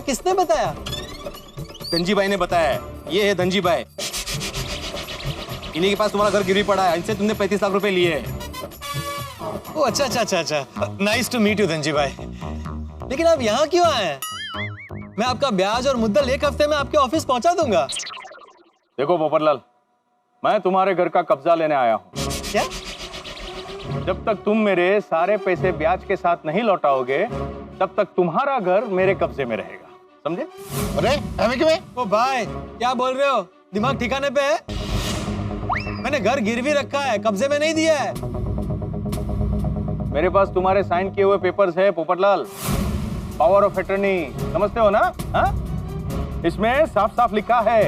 किसने बताया? धनजी भाई ने बताया। ये है धनजी भाई, इन्हीं के पास तुम्हारा घर गिरवी पड़ा है, इनसे तुमने 35 लाख रुपए लिए हैं। ओ अच्छा अच्छा अच्छा अच्छा, nice to meet you Dhanji भाई। लेकिन आप यहाँ क्यों आए हैं? मैं आपका ब्याज और मुद्दल 1 हफ्ते में आपके ऑफिस पहुंचा दूंगा। देखो पोपटलाल, मैं तुम्हारे घर का कब्जा लेने आया हूँ। क्या? जब तक तुम मेरे सारे पैसे ब्याज के साथ नहीं लौटाओगे, तब तक तुम्हारा घर मेरे कब्जे में रहेगा, समझे? अरे हमें क्यों? ओ भाई, क्या बोल रहे हो? दिमाग ठिकाने पे है? मैंने घर गिरवी रखा है, कब्जे में नहीं दिया है। मेरे पास तुम्हारे साइन किए हुए पेपर्स है पोपटलाल, पावर ऑफ अटर्नी, समझते हो ना? हा? इसमें साफ साफ लिखा है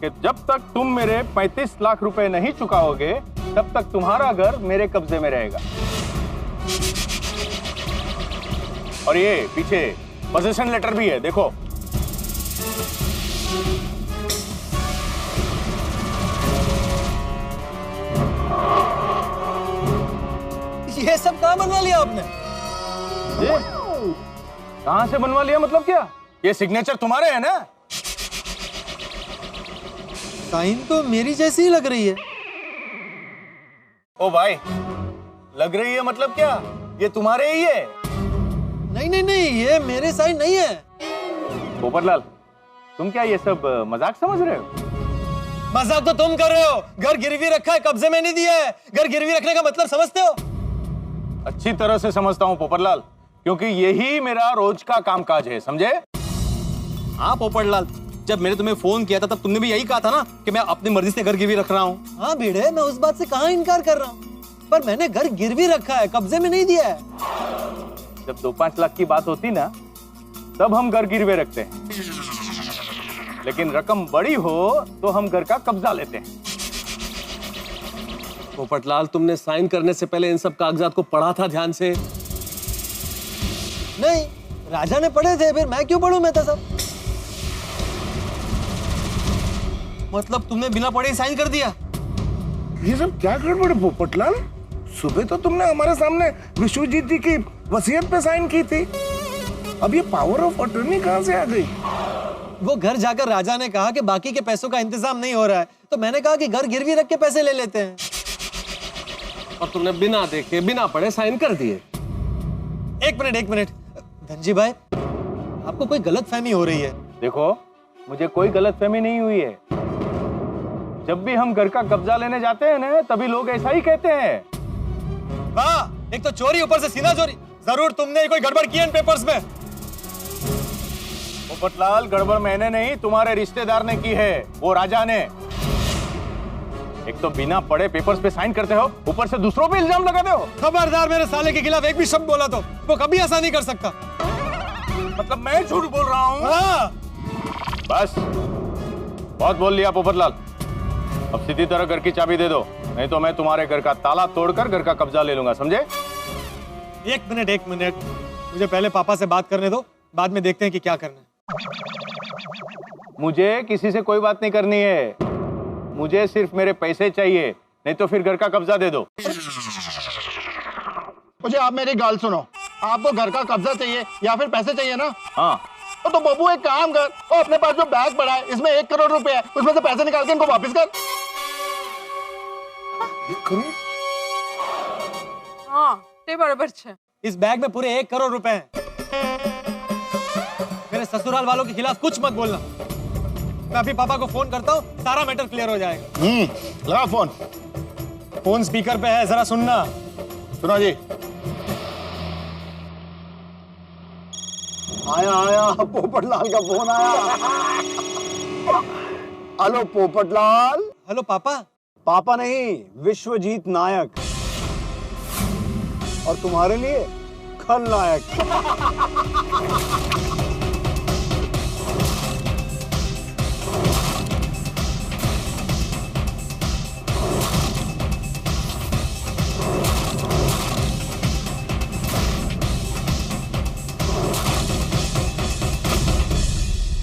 कि जब तक तुम मेरे 35 लाख रुपए नहीं चुकाओगे, तब तक तुम्हारा घर मेरे कब्जे में रहेगा। और ये पीछे पोजीशन लेटर भी है, देखो। ये सब कहाँ बनवा लिया आपने? ये कहां से बनवा लिया मतलब क्या? ये सिग्नेचर तुम्हारे है ना? साइन तो मेरी जैसी ही लग रही है। ओ भाई, लग रही है मतलब क्या? ये तुम्हारे ही है। नहीं नहीं नहीं, ये मेरे साइन नहीं है। पोपटलाल, तुम क्या ये सब मजाक समझ रहे हो? मजाक तो तुम कर रहे हो। घर गिरवी रखा है, कब्जे में नहीं दिया है। घर गिरवी रखने का मतलब समझते हो? अच्छी तरह से समझता हूं पोपटलाल, क्योंकि यही मेरा रोज का कामकाज है, समझे? हाँ पोपटलाल, जब मैंने तुम्हें फोन किया था तब तुमने भी यही कहा था ना कि मैं अपनी मर्जी से घर गिरवी रख रहा हूँ। हाँ भिड़े, मैं उस बात से कहाँ इनकार कर रहा हूँ, पर मैंने घर गिरवी रखा है, कब्जे में नहीं दिया है। जब 2-5 लाख की बात होती ना, तब हम घर गिरवे रखते हैं, लेकिन रकम बड़ी हो तो हम घर का कब्जा लेते हैं। पोपटलाल, तुमने साइन करने से पहले इन सब कागजात को पढ़ा था ध्यान से? नहीं, राजा ने पढ़े थे, फिर मैं क्यों पढ़ूं? मैं था सब। मतलब तुमने बिना पढ़े ही साइन कर दिया? ये सब क्या गड़बड़ है पोपटलाल? सुबह तो तुमने हमारे सामने विश्वजीत जी की वसीयत पे साइन की थी, अब ये पावर ऑफ अटर्नी कहां से आ गई? वो घर जाकर राजा ने कहा कि बाकी के पैसों का इंतजाम नहीं हो रहा है, तो मैंने कहा कि घर गिरवी रख के पैसे ले लेते हैं। और तुमने बिना देखे बिना पढ़े साइन कर दिए। एक मिनट धनजी भाई, आपको कोई गलतफहमी हो रही है। देखो, मुझे कोई गलतफहमी नहीं हुई है। जब भी हम घर का कब्जा लेने जाते हैं ना, तभी लोग ऐसा ही कहते हैं। वाह, एक तो चोरी, ऊपर से सीधा चोरी। जरूर तुमने कोई गड़बड़ की है इन पेपर्स में। पोपटलाल, गड़बड़ मैंने नहीं, तुम्हारे रिश्तेदार ने की है, वो राजा ने। एक तो बिना पढ़े पेपर्स पे साइन करते हो, ऊपर से दूसरों पे इल्जाम लगाते हो। खबरदार, मेरे साले के खिलाफ एक भी शब्द बोला तो वो कभी ऐसा नहीं कर सकता। मतलब मैं झूठ बोल रहा हूँ? हाँ। बस, बहुत बोल लिया पोपटलाल। अब सीधी तरह घर की चाबी दे दो, नहीं तो मैं तुम्हारे घर का ताला तोड़कर घर का कब्जा ले लूंगा, समझे? एक मिनट, मुझे पहले पापा से बात करने दो, बाद में देखते हैं कि क्या करना है। मुझे किसी से कोई बात नहीं करनी है, मुझे सिर्फ मेरे पैसे चाहिए, नहीं तो फिर घर का कब्जा दे दो। मुझे आप मेरी गाल सुनो, आपको घर का कब्जा चाहिए या फिर पैसे चाहिए ना? हाँ। तो बबू एक काम कर, और अपने पास जो बैग पड़ा है इसमें 1 करोड़ रुपए है, उसमें से पैसे निकाल के इनको वापस कर। 1 करोड़? हाँ, ते बराबर छे। इस बैग में पूरे 1 करोड़ रुपए हैं। मेरे ससुराल वालों के खिलाफ कुछ मत बोलना। मैं अभी पापा को फोन करता हूँ, सारा मैटर क्लियर हो जाएगा। लगा फोन। फोन स्पीकर पे है, जरा सुनना। सुना जी। आया पोपटलाल का फोन आया। हेलो पोपटलाल। हेलो पापा। पापा नहीं, विश्वजीत नायक, और तुम्हारे लिए खलनायक।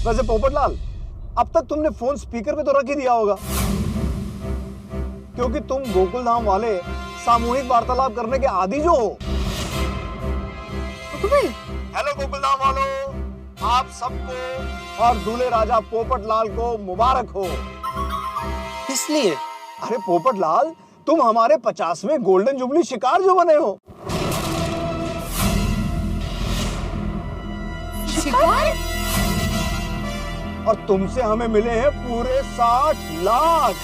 वैसे पोपटलाल, अब तक तुमने फोन स्पीकर पे तो रख ही दिया होगा, क्योंकि तुम गोकुलधाम वाले सामूहिक वार्तालाप करने के आदी जो हो। तो तुम्हें हेलो गोकुलधाम वालों, आप सबको और दूल्हे राजा पोपटलाल को मुबारक हो। इसलिए अरे पोपटलाल, तुम हमारे 50वें गोल्डन जुबली शिकार जो बने हो। शिकार? और तुमसे हमें मिले हैं पूरे 60 लाख।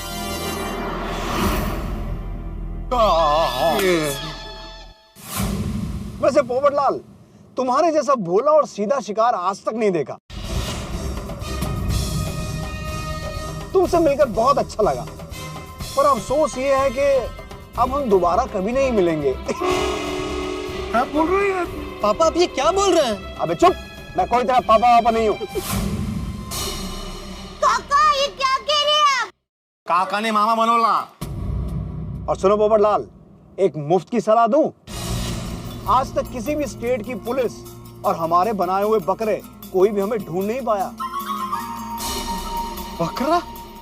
वैसे पोपटलाल, तुम्हारे जैसा भोला और सीधा शिकार आज तक नहीं देखा। तुमसे मिलकर बहुत अच्छा लगा, पर अफसोस ये है कि अब हम दोबारा कभी नहीं मिलेंगे। क्या बोल रहे हैं यार? पापा आप ये क्या बोल रहे हैं? अबे चुप, मैं कोई तेरा पापा वापा नहीं हूँ। काका, ये क्या कह रहे हैं आप? काका ने मामा बनोला। और सुनो पोपटलाल, एक मुफ्त की सलाह दूं। आज तक किसी भी स्टेट की पुलिस और हमारे बनाए हुए बकरे कोई भी हमें ढूंढ नहीं पाया। बकरा?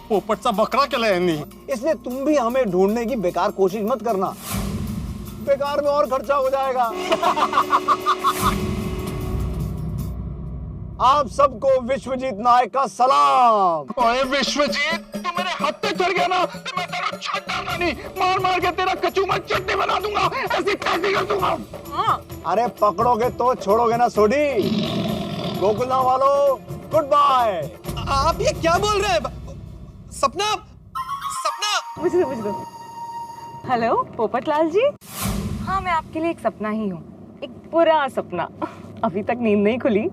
पोपट सा बकरा के लिए नहीं। इसलिए तुम भी हमें ढूंढने की बेकार कोशिश मत करना, बेकार में और खर्चा हो जाएगा। आप सबको विश्वजीत नायक का सलाम। ओए विश्वजीत, तू मेरे हाथ पे चढ़ गया ना तो मैं तेरा छड्डा नहीं, मार मार के तेरा कचूमर चटनी बना दूंगा, ऐसी कैसी कर दूंगा। अरे पकड़ोगे तो छोड़ोगे ना सोडी। गोकुलधाम वालों, गुड बाय। आप ये क्या बोल रहे हैं? सपना, सपना। बुझ लो। हेलो पोपटलाल जी। हाँ, मैं आपके लिए एक सपना ही हूँ, एक बुरा सपना। अभी तक नींद नहीं खुली।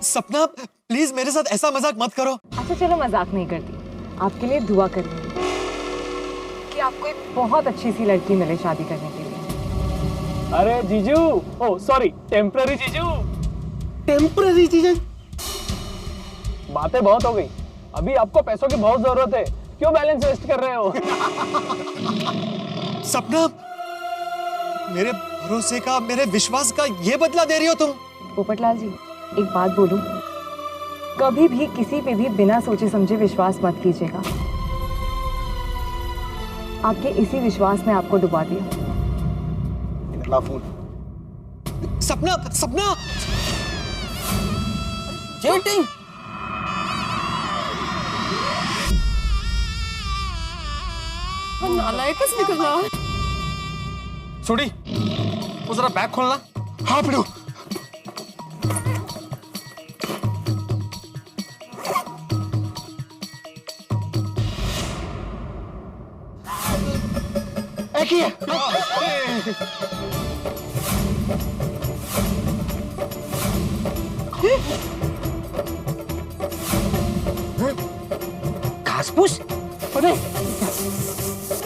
सपना प्लीज मेरे साथ ऐसा मजाक मत करो। अच्छा चलो, मजाक नहीं करती, आपके लिए दुआ कर रही हूँ कि आपको एक बहुत अच्छी सी लड़की मिले शादी करने के लिए। अरे जीजू, ओ सॉरी, टेम्पररी जीजू। टेम्पररी चीजें? बातें बहुत हो गई, अभी आपको पैसों की बहुत जरूरत है, क्यों बैलेंस वेस्ट कर रहे हो? सपना, मेरे भरोसे का, मेरे विश्वास का ये बदला दे रही हो तुम? पोपटलाल जी, एक बात बोलूं, कभी भी किसी पे भी बिना सोचे समझे विश्वास मत कीजिएगा। आपके इसी विश्वास में आपको डुबा दिया। सपना, सपना, चीटिंग। नालायक निकला। छोड़ी, वो जरा बैग खोलना। हाँ पिड़ो। एक ही है। घासपूस? अरे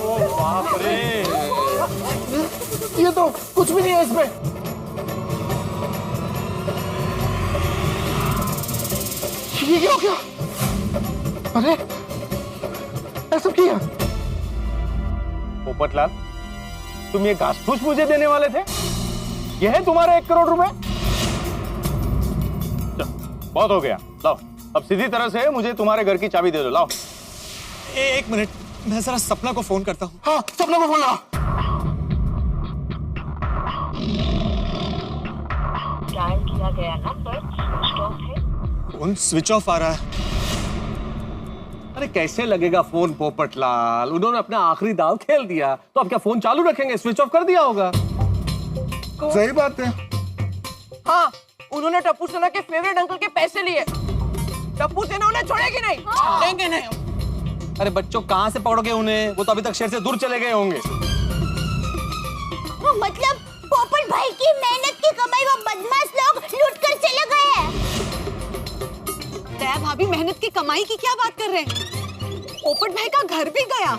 बाप रे, ये तो कुछ भी नहीं है इसमें। ये क्या हो गया? अरे ऐसा किया? पोपटलाल, तुम ये घास फूस मुझे देने वाले थे? ये है तुम्हारे 1 करोड़ रुपए? बहुत हो गया, लाओ अब सीधी तरह से मुझे तुम्हारे घर की चाबी दे दो, लाओ। एक मिनट, मैं जरा सपना को फोन करता हूँ। हाँ, सपना को बोला। डायल किया गया नंबर स्विच ऑफ है। फोन स्विच ऑफ आ रहा है। अरे कैसे लगेगा फोन पोपटलाल? उन्होंने अपना आखिरी दाव खेल दिया, तो अब क्या फोन चालू रखेंगे? स्विच ऑफ कर दिया होगा। सही बात है। हाँ, उन्होंने टप्पू सेना के फेवरेट अंकल के पैसे लिए। टप्पू सेना उन्हें छोड़ेगी नहीं। लेंगे नहीं। अरे बच्चों, कहाँ से पकड़ोगे उन्हें? वो तो अभी तक शहर से दूर चले गए होंगे। मतलब पोपट भाई की मेहनत की कमाई वो बदमाश लोग लूट कर चले गए हैं। दया भाभी मेहनत की कमाई की क्या बात कर रहे हैं? पोपट भाई का घर भी गया।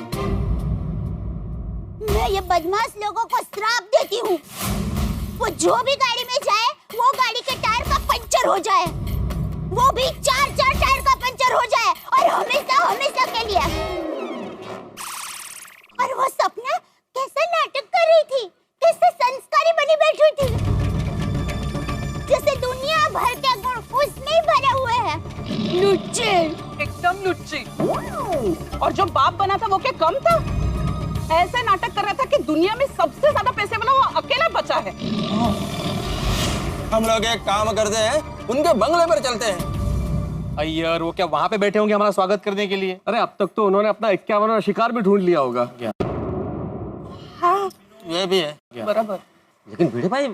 मैं ये बदमाश लोगों को श्राप देती हूँ, वो जो भी गाड़ी में जाए वो गाड़ी के टायर का पंचर हो जाए, वो भी 4-4 टायर का पंचर हो जाए, और हमेशा हमेशा के लिए। और वो सपना कैसा नाटक कर रही थी, कैसे संस्कारी बनी बैठी थी, जैसे दुनिया भर के गुण उसमें ही भरे हुए हैं। लुच्चे, एकदम लुच्ची। और जो बाप बना था वो क्या कम था? ऐसे नाटक कर रहा था कि दुनिया में सबसे ज्यादा पैसे वाला वो अकेला बचा लगता है। हम लोग एक काम करते हैं, उनके बंगले पर चलते हैं। अय्यर वो क्या वहां पे बैठे होंगे हमारा स्वागत करने के लिए? अरे अब तक तो उन्होंने अपना 51वां शिकार भी ढूंढ लिया होगा। हाँ ये भी है बराबर। लेकिन भिड़े भाई,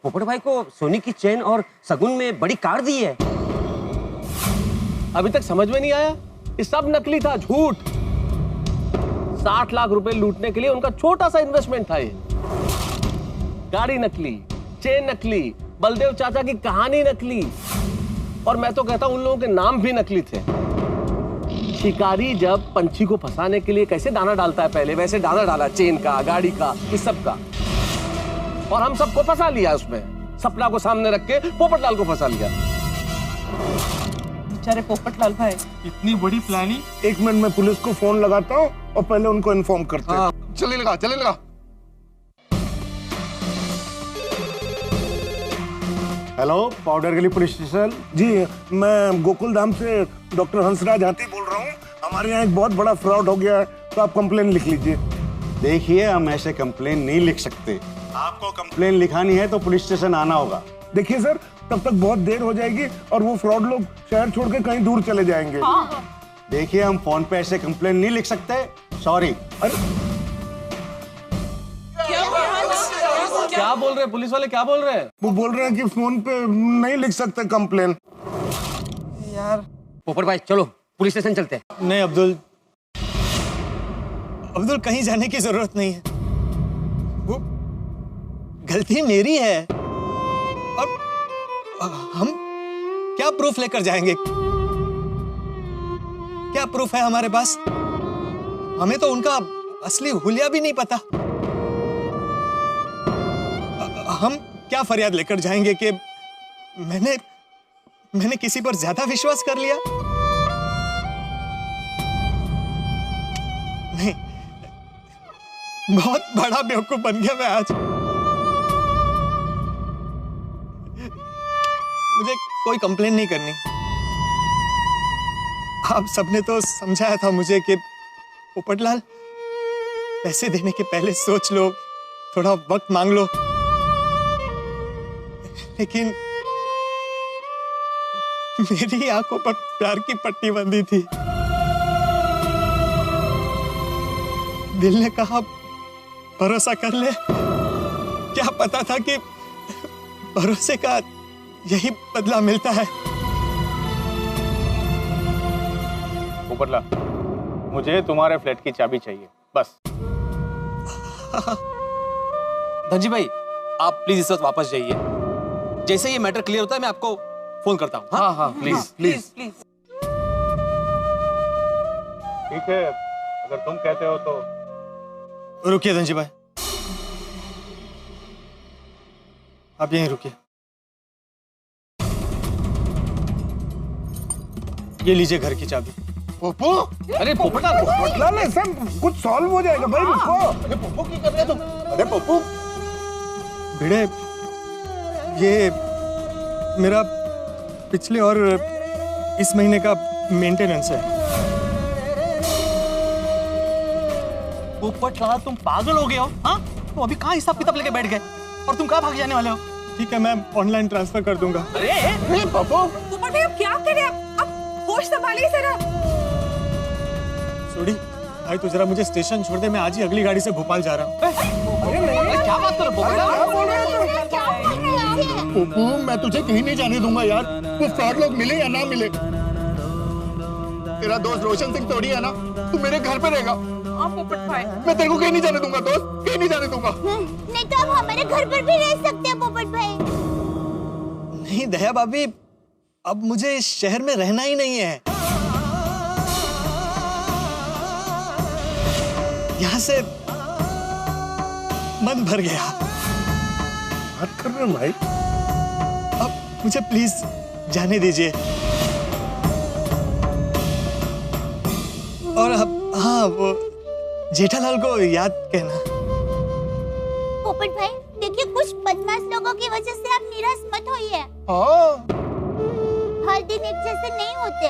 पोपट भाई को सोने की चेन और शगुन में बड़ी कार दी है। अभी तक समझ में नहीं आया? ये सब नकली था, झूठ। 60 लाख रुपए लूटने के लिए उनका छोटा सा इन्वेस्टमेंट था ये। गाड़ी नकली, चेन नकली, बलदेव चाचा की कहानी नकली, और मैं तो कहता हूं उन लोगों के नाम भी नकली थे। शिकारी जब पंछी को फंसाने के लिए कैसे दाना डालता है पहले, वैसे दाना डाला चेन का, गाड़ी का, इस सब का, और हम सबको फंसा लिया उसमें। सपना को सामने रख के पोपटलाल को फंसा लिया। बेचारे पोपटलाल भाई। इतनी बड़ी प्लानिंग। एक मिनट में पुलिस को फोन लगाता हूँ और पहले उनको इन्फॉर्म करते हैं। चलिए लगा, चलिए लगा। हेलो, पाउडर गली पुलिस स्टेशन। जी, मैं गोकुल धाम से डॉक्टर हंसराज हाथी बोल रहा हूँ। हमारे यहाँ एक बहुत बड़ा फ्रॉड हो गया है, तो आप कंप्लेन लिख लीजिए। देखिए, हम ऐसे कंप्लेन नहीं लिख सकते। आपको कंप्लेन लिखानी है तो पुलिस स्टेशन आना होगा। देखिए सर, तब तक बहुत देर हो जाएगी और वो फ्रॉड लोग शहर छोड़ के कहीं दूर चले जाएंगे। देखिए, हम फोन पे ऐसे कंप्लेन नहीं लिख सकते। सॉरी। क्या बोल रहे हैं पुलिस वाले, क्या बोल रहे हैं? वो बोल रहे हैं कि फोन पे नहीं लिख सकते कंप्लेन। यार पोपट भाई चलो पुलिस स्टेशन चलते हैं। नहीं अब्दुल, अब्दुल कहीं जाने की जरूरत नहीं है। वो गलती मेरी है, और हम क्या प्रूफ लेकर जाएंगे? क्या प्रूफ है हमारे पास? हमें तो उनका असली हुलिया भी नहीं पता। हम क्या फरियाद लेकर जाएंगे कि मैंने किसी पर ज्यादा विश्वास कर लिया? नहीं, बहुत बड़ा बेवकूफ बन गया मैं आज। मुझे कोई कंप्लेन नहीं करनी। आप सबने तो समझाया था मुझे कि पोपटलाल, पैसे देने के पहले सोच लो, थोड़ा वक्त मांग लो। लेकिन मेरी आंखों पर प्यार की पट्टी बंधी थी। दिल ने कहा भरोसा कर ले। क्या पता था कि भरोसे का यही बदला मिलता है। पोपटलाल, मुझे तुम्हारे फ्लैट की चाबी चाहिए, बस। धनजी भाई, आप प्लीज इस वक्त वापस जाइए। जैसे ये मैटर क्लियर होता है मैं आपको फोन करता हूँ। हाँ हाँ प्लीज प्लीज। ठीक है, अगर तुम कहते हो तो। रुकिए धनजी भाई, आप यहीं रुकिए। ये लीजिए घर की चाबी। पोपो, अरे पोपटलाल, ऐसा कुछ सॉल्व हो जाएगा भाई। रुको। अरे पोपो की कर रहे तुम? अरे पोपो, भिड़े, ये मेरा पिछले और इस महीने का मेंटेनेंस है। पोपटलाल, तुम पागल हो गए हो? हाँ, तुम अभी कहाँ हिसाब किताब लेके बैठ गए और तुम कहाँ भाग जाने वाले हो? ठीक है, मैं ऑनलाइन ट्रांसफर कर दूंगा। अरे पोपो, पोपट भाई अब क्या करें? अब होश संभालिए जरा। सोडी भाई, तू जरा मुझे स्टेशन छोड़ दे, मैं आज ही अगली गाड़ी से भोपाल जा रहा हूँ। क्या बात कर रहे हो? पोपो, मैं तुझे कहीं नहीं जाने दूंगा यार। वो फ्रॉड लोग मिले या ना मिले, तेरा दोस्त रोशन सिंह थोड़ी है ना, तू मेरे घर पे रहेगा। हाँ पोपट भाई, मैं तेरे को कहीं नहीं जाने दूंगा दोस्त, कहीं नहीं जाने दूंगा। नहीं तो आप हमारे घर पर भी रह सकते हैं पोपट भाई। नहीं दया भाभी, अब मुझे इस शहर में रहना ही नहीं है। यहाँ से मन भर गया। बात कर रहे हो भाई? अब मुझे प्लीज जाने दीजिए। और अब हाँ, वो जेठालाल को याद कहना। पोपट भाई देखिए, कुछ बदमाश लोगों की वजह से आप निराश मत होइए। हर दिन एक जैसे नहीं होते।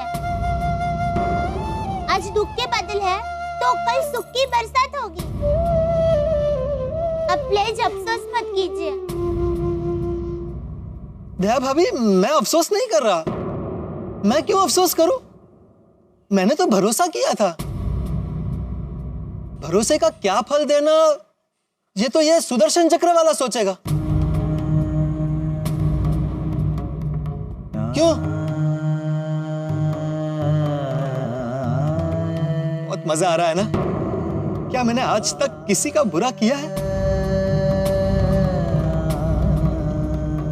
आज दुख के बादल है तो कल सुख की बरसात होगी। अब प्लीज अफसोस मत कीजिए। दया भाभी, मैं अफसोस नहीं कर रहा। मैं क्यों अफसोस करूं? मैंने तो भरोसा किया था। भरोसे का क्या फल देना, ये तो ये सुदर्शन चक्र वाला सोचेगा। क्यों? बहुत मजा आ रहा है ना? क्या मैंने आज तक किसी का बुरा किया है?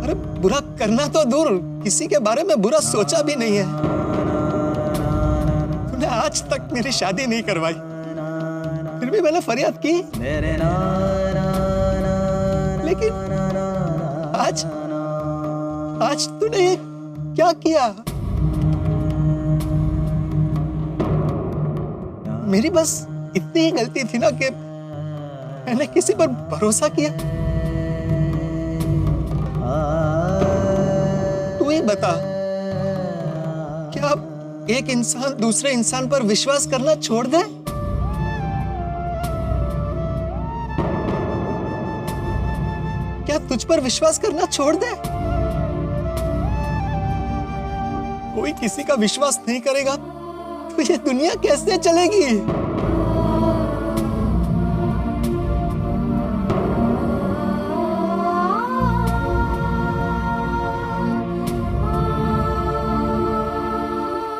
अरे बुरा करना तो दूर, किसी के बारे में बुरा सोचा भी नहीं है। तूने आज तक मेरी शादी नहीं करवाई, फिर भी मैंने फरियाद की। लेकिन आज तूने ये क्या किया? मेरी बस इतनी ही गलती थी ना कि मैंने किसी पर भरोसा किया। तू ही बता, क्या एक इंसान दूसरे इंसान पर विश्वास करना छोड़ दे? क्या तुझ पर विश्वास करना छोड़ दे? कोई किसी का विश्वास नहीं करेगा तो ये दुनिया कैसे चलेगी?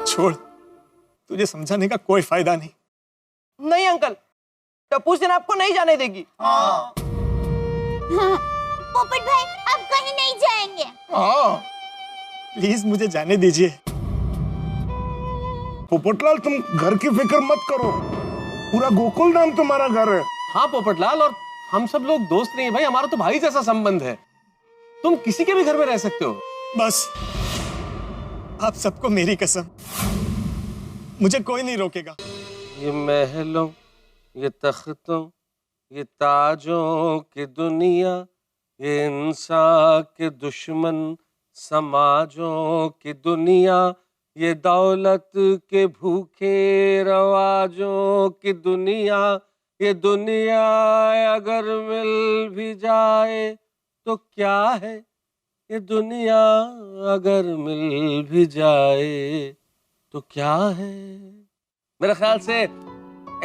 छोड़, तुझे समझाने का कोई फायदा नहीं। नहीं अंकल, टप्पू सेना आपको नहीं जाने देगी। हाँ, पोपट भाई आप कहीं नहीं जाएंगे। प्लीज मुझे जाने दीजिए। पोपटलाल, तुम घर की फिक्र मत करो, पूरा गोकुल धाम तुम्हारा घर है। हाँ पोपटलाल, और हम सब लोग दोस्त नहीं है भाई, हमारा तो भाई जैसा संबंध है। तुम किसी के भी घर में रह सकते हो। बस, आप सबको मेरी कसम, मुझे कोई नहीं रोकेगा। ये महलों, ये तख्तों, ये ताजों की दुनिया, ये इंसान के दुश्मन समाजों की दुनिया, ये दौलत के भूखे रवाजों की दुनिया, ये दुनिया अगर मिल भी जाए तो क्या है, ये दुनिया अगर मिल भी जाए तो क्या है। मेरे ख्याल से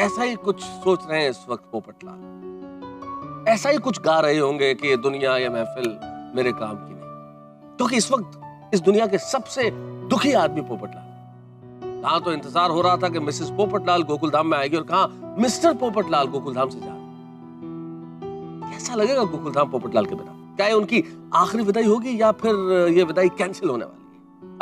ऐसा ही कुछ सोच रहे हैं इस वक्त पोपटलाल। ऐसा ही कुछ गा रहे होंगे कि ये दुनिया, ये महफिल मेरे काम की नहीं। क्योंकि इस वक्त इस दुनिया के सबसे दुखी आदमी पोपटलाल। कहाँ तो इंतजार हो रहा था कि मिसेस पोपटलाल गोकुलधाम में आएगी, और कहाँ मिस्टर पोपटलाल गोकुलधाम से जा रहे। कैसा लगेगा गोकुलधाम पोपटलाल के बिना? क्या ये उनकी आखिरी विदाई होगी या फिर ये विदाई कैंसिल होने वाली है?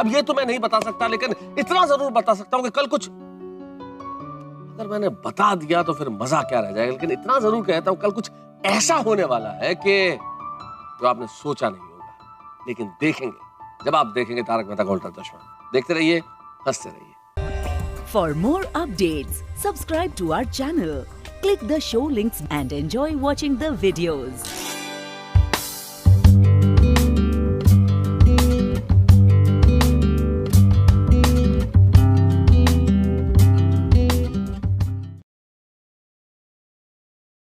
अब ये तो मैं नहीं बता सकता, लेकिन इतना जरूर बता सकता हूँ कि कल कुछ, अगर मैंने बता दिया तो फिर मजा क्या रह जाएगा, लेकिन इतना जरूर कहता हूँ, कल कुछ ऐसा होने वाला है कि जो आपने सोचा नहीं होगा। लेकिन देखेंगे, जब आप देखेंगे तारक मेहता का उल्टा चश्मा। देखते रहिए, हंसते रहिए। For more updates, subscribe to our channel, click the show links and enjoy watching the videos.